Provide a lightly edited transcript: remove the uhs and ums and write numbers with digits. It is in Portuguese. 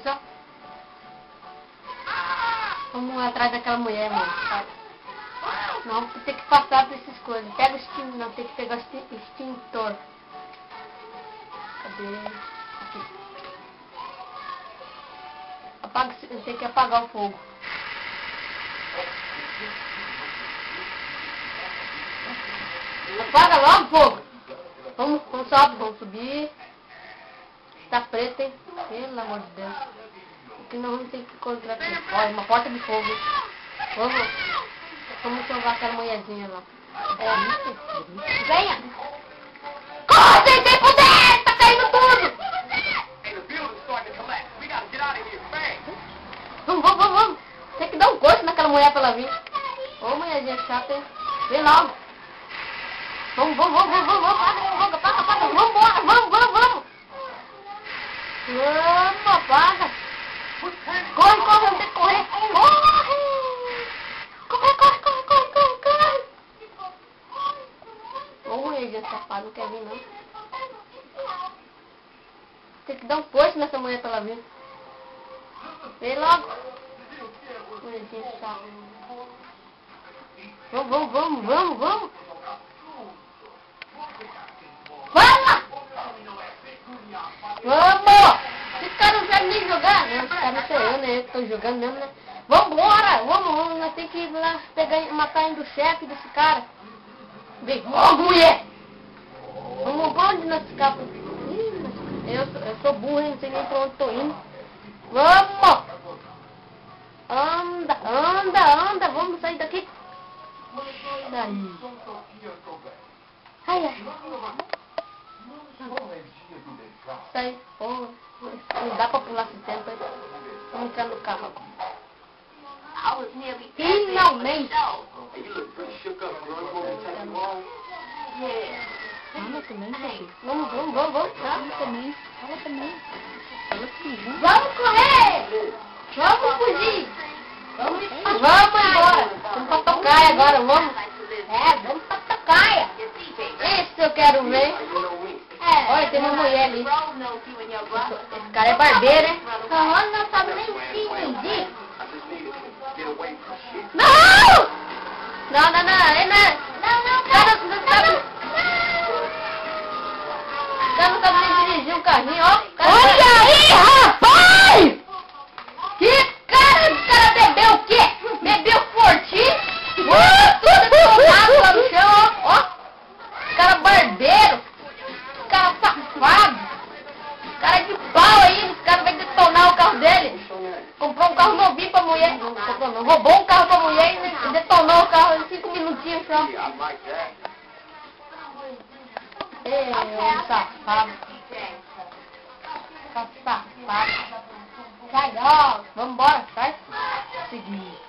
Só. Vamos atrás daquela mulher, mano. Não, tem que passar por essas coisas. Pega o extintor. Não, tem que pegar o extintor. Cadê? Aqui. Apaga, tem que apagar o fogo. Apaga logo o fogo. Vamos subir. Tá preto, hein? Pelo amor de Deus. O que nós vamos ter que encontrar aqui? Olha, uma porta de fogo. Vamos salvar aquela mulherzinha lá. Venha! Corre, sem poder! Tá caindo tudo! Vamos! Tem que dar um coice naquela mulher pra ela vir. Ô, mulherzinha chata, hein? Vem logo! Vamos! Apaga! Vambora! Vamos! Vamos, apaga! Corre! Vamos ter que correr! Corre! Ô, mulherzinha safada, não quer vir, não. Tem que dar um coice nessa mulher pra ela vir. Vem logo! Mulherzinha chata. Vamos! Fala! Vamos! Esse cara não sabe nem jogar. Não, esse cara não sou eu, né? Eu que tô jogando mesmo, né? Vambora! Vamos! Nós temos que ir lá matar ainda o chefe desse cara. Vem, mulher! Vamos pra onde nós escapamos? Eu sou burro, hein? Não sei nem pra onde tô indo. Vamos! Anda! Vamos sair daqui. Daí. Ai. Sai. Não dá pra pular esse tempo. Vamos entrar no carro agora. Finalmente. Fala também, Fabi. Vamos. Fala também. Vamos correr! Vamos fugir! Vamos embora! Vamos pra Tocaia agora, vamos! Vamos pra Tocaia! Isso eu quero ver! Olha, tem uma mulher ali. Esse cara é barbeiro, hein? Não sabe nem se medir. Não! Não sabe nem dirigir um carrinho, ó. Olha aí, rapaz! Que cara? Esse cara bebeu o quê? Bebeu fortinho? Tudo detonado lá no chão, ó. Cara barbeiro. Cara safado. Cara de pau aí. Esse cara vai detonar o carro dele. Comprou um carro novinho pra mulher. Não comprou não. Roubou um carro pra mulher e detonou o carro em 5 minutinhos só. Safado. Safado. Sai, ó. Vambora, sai. Seguir.